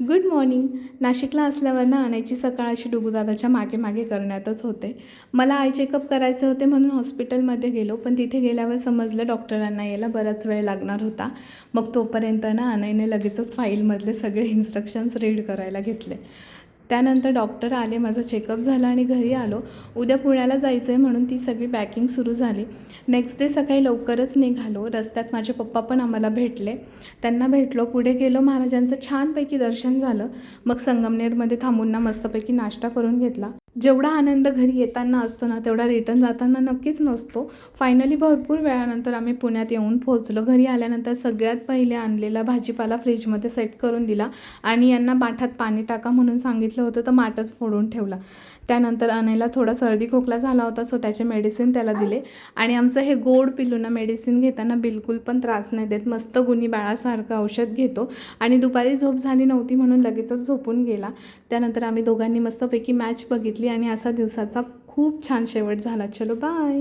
Good morning. नाशिकला असल्यावर ना आणायची सकाळ अशी डुगूदादाच्या मागे मागे करण्यातच होते. मला आय चेकअप करायचे होते म्हणून हॉस्पिटलमध्ये गेलो, पण तिथे गेल्यावर समजलं डॉक्टरांना यायला बराच वेळ लागणार होता. मग तोपर्यंत ना अनयने लगेचच फाईलमधले सगळे इन्स्ट्रक्शन्स रीड करायला घेतले. त्यानंतर डॉक्टर आले, माझं चेकअप झालं आणि घरी आलो. उद्या पुण्याला जायचं आहे म्हणून ती सगळी पॅकिंग सुरू झाली. नेक्स्ट डे सकाळी लवकरच निघालो. रस्त्यात माझे पप्पा पण आम्हाला भेटले. त्यांना भेटलो, पुढे गेलो. महाराजांचं छानपैकी दर्शन झालं. मग संगमनेरमध्ये थांबून ना मस्तपैकी नाश्ता करून घेतला. जेवढा आनंद घरी येताना असतो ना तेवढा रिटर्न जाताना नक्कीच नसतो. फायनली भरपूर वेळानंतर आम्ही पुण्यात येऊन पोहोचलो. घरी आल्यानंतर सगळ्यात पहिले आणलेला भाजीपाला फ्रीजमध्ये सेट करून दिला आणि यांना माठात पाणी टाका म्हणून सांगितलं होतं, तर माठच फोडून ठेवला. त्यानंतर अनयला थोडा सर्दी खोकला झाला होता, सो त्याचे मेडिसिन त्याला दिले. आणि आमचं हे गोड पिल्लूंना मेडिसिन घेताना बिलकुल पण त्रास नाही देत. मस्त गुणी बाळासारखं औषध घेतो आणि दुपारी झोप झाली नव्हती म्हणून लगेचच झोपून गेला. त्यानंतर आम्ही दोघांनी मस्तपैकी मॅच बघितली आणि असा दिवसाचा खूप छान शेवट झाला. चलो बाय.